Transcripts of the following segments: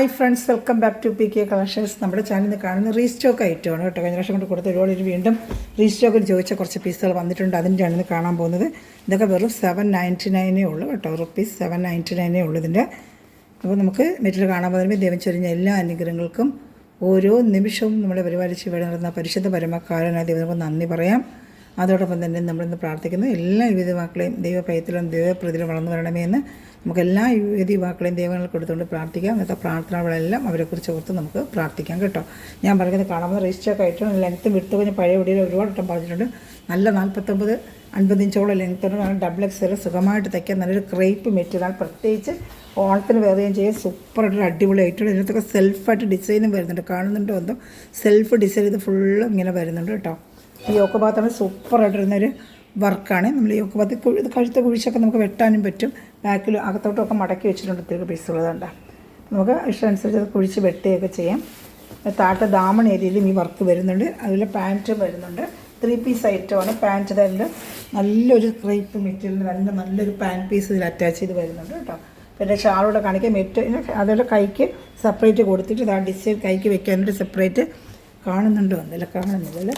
Hi friends, welcome back to P K collections. നമ്മുടെ ചാനലിൽ കാണുന്ന റീസ്റ്റോക്ക് ഐറ്റമാണ് കേട്ടോ. കഴിഞ്ഞ പ്രാവശ്യം കൊണ്ട് കൊടുത്ത ഒരുപാട് വീണ്ടും റീസ്റ്റോക്കിൽ ചോദിച്ച കുറച്ച് പീസുകൾ വന്നിട്ടുണ്ട്. അതിൻ്റെയാണ് ഇന്ന് കാണാൻ പോകുന്നത്. ഇതൊക്കെ വെറും 799 ഉള്ളൂ കേട്ടോ. റുപ്പീസ് 799 ഉള്ളൂ ഇതിൻ്റെ. അപ്പോൾ നമുക്ക് മെറ്റീരിയൽ കാണാൻ പോകുന്നതിന് ദൈവം ചൊരിഞ്ഞ എല്ലാ അനുഗ്രഹങ്ങൾക്കും ഓരോ നിമിഷവും നമ്മളെ പരിപാലിച്ച് ഇവിടെ നടന്ന പരിശുദ്ധ പരമക്കാരനായ ദൈവങ്ങൾക്ക് നന്ദി പറയാം. അതോടൊപ്പം തന്നെ നമ്മളിന്ന് പ്രാർത്ഥിക്കുന്നു എല്ലാ യുവതിവാക്കളെയും ദൈവഭയത്തിലും ദൈവപ്രതിയിലും വളർന്നു വരണമേ എന്ന് നമുക്ക് എല്ലാ യുവതിവാക്കളെയും ദൈവങ്ങൾ കൊടുത്തുകൊണ്ട് പ്രാർത്ഥിക്കാം. അങ്ങനത്തെ പ്രാർത്ഥനകളെല്ലാം അവരെക്കുറിച്ച് ഓർത്ത് നമുക്ക് പ്രാർത്ഥിക്കാം കേട്ടോ. ഞാൻ പറയുന്നത് കാണാവുന്ന രജിസ്റ്റർ ആയിട്ടും ലെങ്ത്തും വിടുത്ത് കഴിഞ്ഞ് പഴയ വീഡിയോയിൽ ഒരുപാട് വട്ടം പറഞ്ഞിട്ടുണ്ട്. നല്ല 49-50 ഇഞ്ചോളം ലെങ്ത്തുണ്ട്. കാരണം ഡബിൾ എക്സൽ സുഖമായിട്ട് തയ്ക്കാൻ നല്ലൊരു ക്രേപ്പ് മെറ്റീരിയൽ. പ്രത്യേകിച്ച് ഓണത്തിന് വേറെയും ചെയ്യാൻ സൂപ്പറായിട്ടൊരു അടിപൊളി ആയിട്ടുണ്ട്. ഇതിനകത്തൊക്കെ സെൽഫായിട്ട് ഡിസൈനും വരുന്നുണ്ട്. കാണുന്നുണ്ടോ എന്തോ സെൽഫ് ഡിസൈൻ ഇത് ഫുള്ളും ഇങ്ങനെ വരുന്നുണ്ട് കേട്ടോ. ഈ യോക്ക് ഭാഗത്താണ് സൂപ്പറായിട്ടിരുന്നൊരു വർക്കാണ്. നമ്മൾ ഈ യോക്ക് ഭാഗത്ത് ഇത് കഴുത്ത കുഴിച്ചൊക്കെ നമുക്ക് വെട്ടാനും പറ്റും. ബാക്കിൽ അകത്തോട്ടൊക്കെ മടക്കി വെച്ചിട്ടുണ്ട് ഒത്തിരി പീസുള്ളതുണ്ട്. നമുക്ക് ഇഷ്ടമനുസരിച്ച് അത് കുഴിച്ച് വെട്ടുകയൊക്കെ ചെയ്യാം. താഴത്തെ ദാമൺ ഏരിയയിലും ഈ വർക്ക് വരുന്നുണ്ട്. അതുപോലെ പാൻറ്റും വരുന്നുണ്ട്. 3 പീസ് ഐറ്റമാണ്. പാൻറ്റ് തന്നെ നല്ലൊരു ക്രേപ്പ് മെറ്റീരിയൽ നല്ലൊരു പാൻറ്റ് പീസ് ഇതിൽ അറ്റാച്ച് ചെയ്ത് വരുന്നുണ്ട് കേട്ടോ. പിന്നെ ഷാളോടെ കാണിക്കാം. അതുപോലെ കൈക്ക് സെപ്പറേറ്റ് കൊടുത്തിട്ട് ആ ഡിസൈൻ കൈക്ക് വെക്കാനായിട്ട് സെപ്പറേറ്റ് കാണുന്നുണ്ടോ എന്നല്ല കാണുന്നില്ല.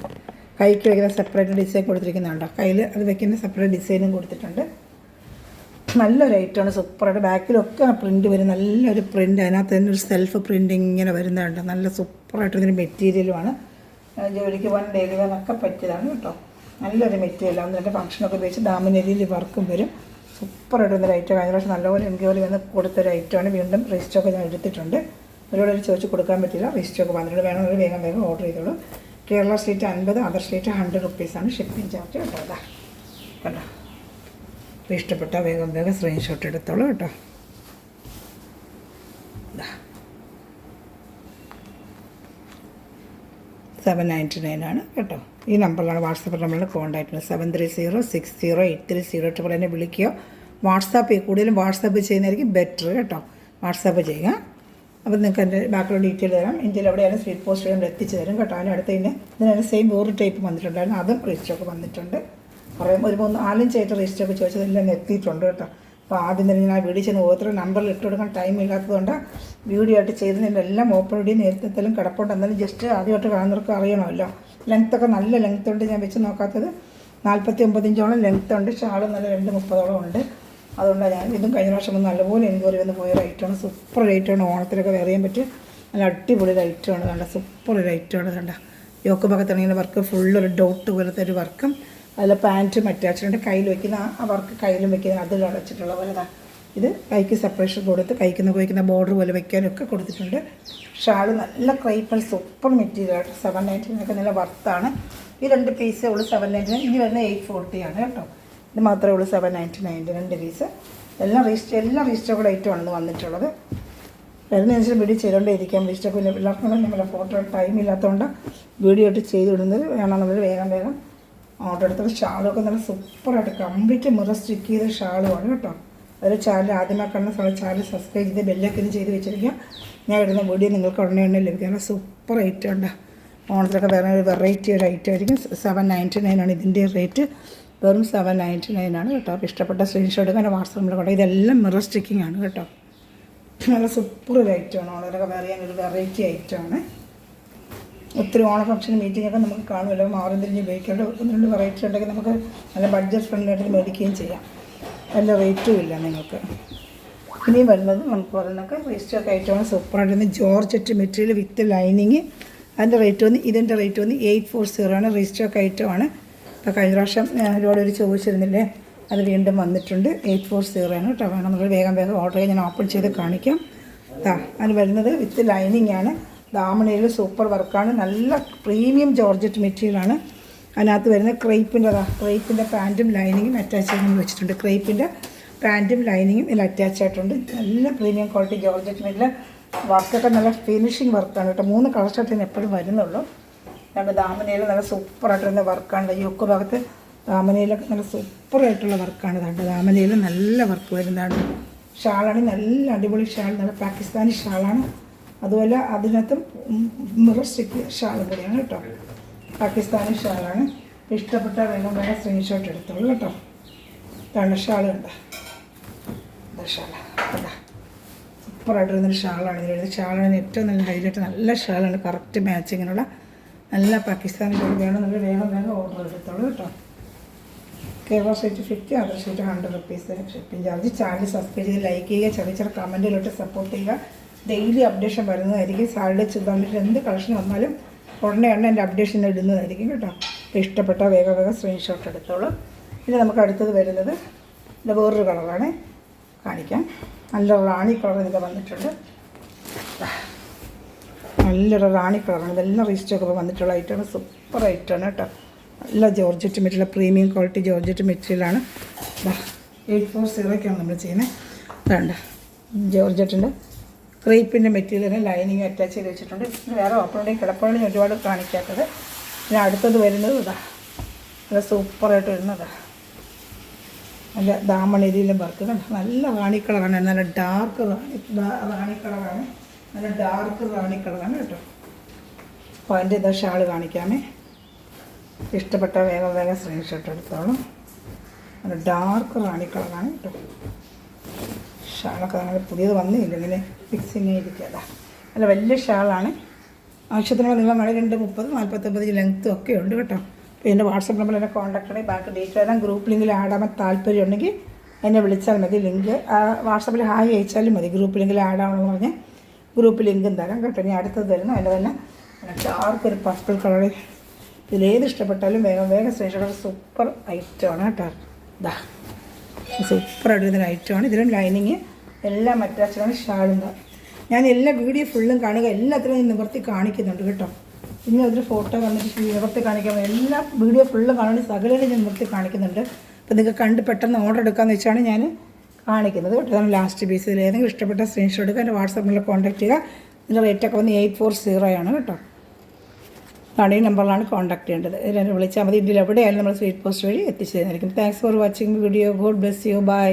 കൈക്ക് വയ്ക്കുന്ന സെപ്പറേറ്റ് ഡിസൈൻ കൊടുത്തിരിക്കുന്നുണ്ടോ. കയ്യിൽ അത് വെക്കുന്ന സെപ്പറേറ്റ് ഡിസൈനും കൊടുത്തിട്ടുണ്ട്. നല്ലൊരു ഐറ്റമാണ്. സൂപ്പറായിട്ട് ബാക്കിലൊക്കെ പ്രിൻറ്റ് വരും. നല്ലൊരു പ്രിൻറ്റ്. അതിനകത്ത് തന്നെ ഒരു സെൽഫ് പ്രിൻറ്റിങ് ഇങ്ങനെ വരുന്നുണ്ട്. നല്ല സൂപ്പറായിട്ട് ഇതിന് മെറ്റീരിയലുമാണ്. ജോലിക്ക് പോകാൻ ഡെയിലി വേനൊക്കെ പറ്റിയതാണ് കേട്ടോ. നല്ലൊരു മെറ്റീരിയലാണ്. അതിൻ്റെ ഫംഗ്ഷനൊക്കെ ഉപയോഗിച്ച് ഡാമിനരിയിൽ വർക്കും വരും. സൂപ്പറായിട്ട് വന്നൊരു ഐറ്റം. കഴിഞ്ഞ പ്രാവശ്യം നല്ലപോലെ എൻക്വയറി വന്ന് കൊടുത്തൊരു ഐറ്റമാണ്. വീണ്ടും രജിസ്റ്ററൊക്കെ ഞാൻ എടുത്തിട്ടുണ്ട്. ഒരുപാട് ചോദിച്ച് കൊടുക്കാൻ പറ്റില്ല. രജിസ്റ്ററൊക്കെ വന്നിട്ട് വേണമെങ്കിൽ വേഗം ഓർഡർ ചെയ്തോളൂ. കേരള സ്റ്റേറ്റ് 50, അതർ സ്റ്റേറ്റ് 100 റുപ്പീസാണ് ഷിപ്പിംഗ് ചാർജ് കേട്ടോ. അതാ കേട്ടോ. അപ്പോൾ ഇഷ്ടപ്പെട്ട വേഗം സ്ക്രീൻഷോട്ട് എടുത്തോളൂ കേട്ടോ. 799 ആണ് കേട്ടോ. ഈ നമ്പറിലാണ് വാട്സാപ്പ് നമ്പറിൽ കോൺടാക്റ്റ് 73060830 എന്നെ വിളിക്കുകയോ വാട്സാപ്പ് കൂടുതലും വാട്സാപ്പ് ചെയ്യുന്നതായിരിക്കും ബെറ്റർ കേട്ടോ. വാട്സാപ്പ് ചെയ്യുക. അപ്പോൾ നിങ്ങൾക്ക് എൻ്റെ ബാക്കിയുള്ള ഡീറ്റെയിൽ തരാം. ഇന്ത്യയിൽ എവിടെയാണ് സ്പീഡ് പോസ്റ്റ് നമ്മൾ എത്തിച്ച് തരും കേട്ടോ. അതിനടുത്ത് ഇതിന് സെയിം വേറെ ടൈപ്പ് വന്നിട്ടുണ്ടായിരുന്നു. അതും രജിസ്റ്ററൊക്കെ വന്നിട്ടുണ്ട്. കുറേ ഒരു 4-5 ആയിട്ട് രജിസ്റ്ററൊക്കെ ചോദിച്ചതെല്ലാം എത്തിയിട്ടുണ്ട് കേട്ടോ. അപ്പോൾ ആദ്യം തന്നെ ഞാൻ വീഡിയോ ചെയ്യുന്ന ഓരോരുത്തരും നമ്പറിൽ ഇട്ട് കൊടുക്കാൻ ടൈം ഇല്ലാത്തതുകൊണ്ട് വീഡിയോ ആയിട്ട് ചെയ്തതിൻ്റെ എല്ലാം ഓപ്പൺ വീഡിയോ നേരത്തെ കിടപ്പുണ്ട്. എന്നാലും ജസ്റ്റ് ആദ്യമായിട്ട് കാണുന്നവർക്ക് അറിയണമല്ലോ. ലെങ്ത്തൊക്കെ നല്ല ലെങ്ത്ത് ഉണ്ട്. ഞാൻ വെച്ച് നോക്കാത്തത് 49 ഇഞ്ചോളം ലെങ്ത്ത് ഉണ്ട്. ഷാൾ നല്ല 230 ഉണ്ട്. അതുകൊണ്ടാണ് ഞാൻ ഇതും കഴിഞ്ഞ പ്രാവശ്യം നല്ലപോലെ എൻക്വയറി വന്ന് പോയ ഐറ്റമാണ്. സൂപ്പർ ഐറ്റമാണ്. ഓണത്തിലൊക്കെ വേറിയാൻ പറ്റും. നല്ല അടിപൊളി ഐറ്റമാണ്. കണ്ട സൂപ്പർ ഒരു ഐറ്റമാണ്. കണ്ട യോക്ക് ഭാഗത്താണെങ്കിൽ വർക്ക് ഫുള്ളൊരു ഡോട്ട് പോലത്തെ ഒരു വർക്കും അതിൽ പാൻറ്റും അറ്റാച്ചിട്ടുണ്ട്. കയ്യിൽ വയ്ക്കുന്ന ആ വർക്ക് കയ്യിലും വയ്ക്കുന്ന അതിൽ അടച്ചിട്ടുള്ള പോലെ ഇത് കൈക്ക് സെപ്പറേഷൻ കൊടുത്ത് കൈക്കുന്ന വയ്ക്കുന്ന ബോർഡർ പോലെ വയ്ക്കാനൊക്കെ കൊടുത്തിട്ടുണ്ട്. ഷാൾ നല്ല ക്രൈപ്പൽ സൂപ്പർ മെറ്റീരിയലാണ്. 799 നല്ല വർത്താണ്. ഈ 2 പീസേ ഉള്ളൂ 799. ഇനി വരുന്നത് 840 ആണ് കേട്ടോ. ഇത് മാത്രമേ ഉള്ളൂ 799 2 പീസ്. എല്ലാ രജിസ്റ്ററുകളുടെ ഐറ്റമാണെന്ന് വന്നിട്ടുള്ളത്. വരുന്നതനുസരിച്ച് വീഡിയോ ചെയ്തുകൊണ്ടേ ഇരിക്കാം. രജിസ്റ്റർക്ക് പിന്നെ എല്ലാവർക്കും നമ്മളെ ഫോട്ടോ ടൈം ഇല്ലാത്തതുകൊണ്ട് വീഡിയോ ആയിട്ട് ചെയ്തിടുന്നത് വേണം. നമ്മൾ വേഗം ഓർഡർ എടുത്തത്. ഷാളൊക്കെ നല്ല സൂപ്പറായിട്ട് കംപ്ലീറ്റ് മിറർ സ്റ്റിക്ക് ചെയ്ത ഷാളുമാണ് കേട്ടോ. അതിൽ ചാനൽ ആദ്യമായി കാണുന്ന ചാനൽ സബ്സ്ക്രൈബ് ചെയ്ത് ബെല്ലൊക്കെ ചെയ്ത് വെച്ചിരിക്കുക. ഞാൻ ഇടുന്ന വീഡിയോ നിങ്ങൾക്ക് ഉടനെ ലഭിക്കുക. സൂപ്പർ ഐറ്റം ഉണ്ട്. ഓണത്തിലൊക്കെ വേറെ ഒരു വെറൈറ്റി ഒരു ഐറ്റം ആയിരിക്കും. 799 ആണ് ഇതിൻ്റെ റേറ്റ്. വെറും 799 ആണ് കേട്ടോ. അപ്പോൾ ഇഷ്ടപ്പെട്ട സ്ക്രീൻഷോട്ട് എടുക്കാൻ വാട്സാപ്പ് നമ്പർ കേട്ടോ. ഇതെല്ലാം മിറർ സ്റ്റിക്കിംഗ് ആണ് കേട്ടോ. നല്ല സൂപ്പർ ഒരു ഐറ്റമാണ്. ഓണത്തിലൊക്കെ വേറെ വെറൈറ്റി ഐറ്റമാണ്. ഒത്തിരി ഓണ ഫംഗ്ഷൻ മീറ്റിങ്ങൊക്കെ നമുക്ക് കാണുമല്ലോ. മാറും തിരിഞ്ഞ് ഉപയോഗിക്കേണ്ട 1-2 വെറൈറ്റി ഉണ്ടെങ്കിൽ നമുക്ക് നല്ല ബഡ്ജറ്റ് ഫ്രണ്ട്ലിയായിട്ട് മേടിക്കുകയും ചെയ്യാം. നല്ല റേറ്റും ഇല്ല നിങ്ങൾക്ക്. ഇനിയും വരുന്നത് നമുക്ക് പറയുന്നതൊക്കെ രജിസ്റ്റർക്ക് ഐറ്റമാണ്. സൂപ്പറായിട്ട് ജോർജറ്റ് മെറ്റീരിയൽ വിത്ത് ലൈനിങ്. അതിൻ്റെ റേറ്റ് ഇതിൻ്റെ റേറ്റ് 840 ആണ്. രജിസ്റ്റർക്ക് ഐറ്റമാണ്. അപ്പോൾ കഴിഞ്ഞ പ്രാവശ്യം ഒരുപാട് ചോദിച്ചിരുന്നില്ലേ, അത് വീണ്ടും വന്നിട്ടുണ്ട്. 840 ആണ് കേട്ടോ. വേണം നമ്മൾ വേഗം ഓർഡർ ചെയ്യാൻ ഞാൻ ഓപ്പൺ ചെയ്ത് കാണിക്കാം. അതിന് വരുന്നത് വിത്ത് ലൈനിങ് ആണ്. ദാമണയിൽ സൂപ്പർ വർക്കാണ്. നല്ല പ്രീമിയം ജോർജറ്റ് മെറ്റീരിയലാണ്. അതിനകത്ത് വരുന്ന ക്രേപ്പിൻ്റെ പാൻറ്റും ലൈനിങ്ങും അറ്റാച്ച് ചെയ്ത് വെച്ചിട്ടുണ്ട്. ക്രേപ്പിൻ്റെ പാൻറ്റും ലൈനിങ്ങും ഇതിൽ അറ്റാച്ച് ആയിട്ടുണ്ട്. നല്ല പ്രീമിയം ക്വാളിറ്റി ജോർജറ്റ് മെറ്റീരിയൽ. വർക്കൊക്കെ നല്ല ഫിനിഷിങ് വർക്കാണ് കേട്ടോ. 3 കളർ ഷർട്ടിന് എപ്പോഴും വരുന്നുള്ളൂ. രണ്ട് ദാമനയിൽ നല്ല സൂപ്പറായിട്ട് വരുന്ന വർക്കാണ്. യോക്ക് ഭാഗത്ത് ദാമനയിലൊക്കെ നല്ല സൂപ്പറായിട്ടുള്ള വർക്കാണ്. രണ്ട് ദാമനയിൽ നല്ല വർക്ക് വരുന്നതാണ്. ഷാളാണെങ്കിൽ നല്ല അടിപൊളി ഷാൾ. നല്ല പാകിസ്ഥാനി ഷാളാണ്. അതുപോലെ അതിനകത്തും മിറർ സ്റ്റിക്ക് ഷാൾ കൂടിയാണ് കേട്ടോ. പാകിസ്ഥാനി ഷാളാണ്. ഇഷ്ടപ്പെട്ട വേഗം സ്ക്രീൻഷോട്ട് എടുത്തോളൂ കേട്ടോ. ഷാൾ കണ്ട ഷാൾ സൂപ്പറായിട്ട് വരുന്നൊരു ഷാളാണ് ഇതിൽ വരുന്നത്. ഷാളാണ് ഏറ്റവും നല്ല ഹൈലൈറ്റ്, നല്ല ഷാളാണ്, കറക്റ്റ് മാച്ചിങ്ങിനുള്ള നല്ല പാകിസ്ഥാനി ഷോൾ വേണമെന്നുള്ള വേഗം ഓർഡർ എടുത്തോളൂ കേട്ടോ. Kerala state 50, other state 100 rupees shipping charge. Channel subscribe ചെയ്ത് ലൈക്ക് ചെയ്യുക, ചെറിയ കമൻറ്റിലോട്ട് സപ്പോർട്ട് ചെയ്യുക. ഡെയിലി അപ്ഡേഷൻ വരുന്നതായിരിക്കും. സാലറി ചുതാണ്ടിട്ട് എന്ത് കളക്ഷൻ വന്നാലും ഉടനെ എൻ്റെ അപ്ഡേഷൻ ഇടുന്നതായിരിക്കും കേട്ടോ. ഇഷ്ടപ്പെട്ട വേഗം സ്ക്രീൻഷോട്ട് എടുത്തോളൂ. ഇനി നമുക്ക് അടുത്തത് വരുന്നത് ഇത് വേറൊരു കളറാണ്, കാണിക്കാം. നല്ല റാണി കളർ ഇതൊക്കെ വന്നിട്ടുണ്ട്. നല്ലൊരു റാണി കളറാണ്. ഇതെല്ലാം റീസ്റ്റോക്കൊക്കെ വന്നിട്ടുള്ള ഐറ്റമാണ്. സൂപ്പർ ഐറ്റമാണ് കേട്ടോ. നല്ല georgette material, premium quality georgette മെറ്റീരിയലാണ്. 840 നമ്മൾ ചെയ്യുന്നത്. വേണ്ട ജോർജറ്റിൻ്റെ ക്രീപ്പിൻ്റെ മെറ്റീരിയലിന് ലൈനിങ് അറ്റാച്ച് ചെയ്ത് വെച്ചിട്ടുണ്ട്. വേറെ ഓപ്പണിൻ്റെയും കിടപ്പുകളിലും ഒരുപാട് കാണിക്കാത്തത്. പിന്നെ അടുത്തത് വരുന്നത് നല്ല സൂപ്പറായിട്ട് വരുന്നത് നല്ല ദാമണേരിയിലും വർക്ക് കണ്ടോ. നല്ല റാണി കളറാണ്, നല്ല ഡാർക്ക് റാണി കളറാണ്, നല്ല ഡാർക്ക് റാണി കളറാണ് കേട്ടോ. അപ്പോൾ അതിൻ്റെ ഷാൾ കാണിക്കാമേ. ഇഷ്ടപ്പെട്ട വേഗം സ്ക്രീൻഷോട്ട് എടുത്തോളും. നല്ല ഡാർക്ക് റാണി കളറാണ് കേട്ടോ. ഷാളൊക്കെ അങ്ങനെ പുതിയത് വന്നില്ല, ഇങ്ങനെ ഫിക്സിങ് ചെയ്തിരിക്കുക. നല്ല വലിയ ഷാളാണ്. ആവശ്യത്തിന് നിങ്ങൾ മഴ 30, 49 ലെങ്ത്തും ഒക്കെ ഉണ്ട് കേട്ടോ. അപ്പോൾ എൻ്റെ വാട്സപ്പ് നമ്പറിൽ എന്നെ കോൺടാക്ട് ചെയ്യണേ. ബാക്കി ഡീറ്റെയിൽ എല്ലാം ഗ്രൂപ്പ് ലിങ്കിൽ ആഡ് ആവാൻ താല്പര്യം ഉണ്ടെങ്കിൽ എന്നെ വിളിച്ചാൽ മതി. ലിങ്ക് വാട്സപ്പിൽ ഹായ് അയച്ചാലും മതി. ഗ്രൂപ്പ് ലിങ്കിൽ ആഡ് ആവണമെന്ന് പറഞ്ഞാൽ ഗ്രൂപ്പ് ലിങ്കും തരാം കേട്ടോ. ഇനി അടുത്തത് തരുന്നു. അതിൻ്റെ തന്നെ ഡാർക്ക് ഒരു പർപ്പിൾ കളർ. ഇതിലേത് ഇഷ്ടപ്പെട്ടാലും വേഗം സ്ക്രീൻഷോട്ട്. സൂപ്പർ ഐറ്റമാണ് കേട്ടോ. ഇതാ സൂപ്പറായിട്ട് വരുന്ന ഐറ്റമാണ്. ഇതിലും ലൈനിങ് എല്ലാം അറ്റാച്ചാണ്. ഷാളുണ്ട്. ഞാൻ എല്ലാ വീഡിയോ ഫുള്ളും കാണുക, എല്ലാത്തിനും നിവർത്തി കാണിക്കുന്നുണ്ട് കേട്ടോ. ഇനി അതിൽ ഫോട്ടോ വന്നിട്ട് നിവർത്തി കാണിക്കാൻ എല്ലാ വീഡിയോ ഫുള്ള് കാണുന്നത് സകലം ഞാൻ നിവർത്തി കാണിക്കുന്നുണ്ട്. അപ്പോൾ നിങ്ങൾക്ക് കണ്ട് പെട്ടെന്ന് ഓർഡർ എടുക്കാമെന്ന് വെച്ചാണ് ഞാൻ കാണിക്കുന്നത് കേട്ടോ. അതാണ് ലാസ്റ്റ് പീസ്. ഇതിൽ ഏതെങ്കിലും ഇഷ്ടപ്പെട്ട സ്ക്രീൻഷോട്ട് എടുക്കുക, എൻ്റെ വാട്സാപ്പിൽ കോൺടാക്ട് ചെയ്യുക. ഇതിൻ്റെ റേറ്റൊക്കെ വന്ന് 840 ആണ് കേട്ടോ. അതാണ് ഈ നമ്പറിലാണ് കോൺടാക്ട് ചെയ്യേണ്ടത്. ഇതിനെ വിളിച്ചാൽ മതി. ഇതിൽ എവിടെയായാലും നമ്മൾ സ്വീറ്റ് പോസ്റ്റ് വഴി എത്തിച്ചു തരുന്നതായിരിക്കും. Thanks for watching video. God bless you. By.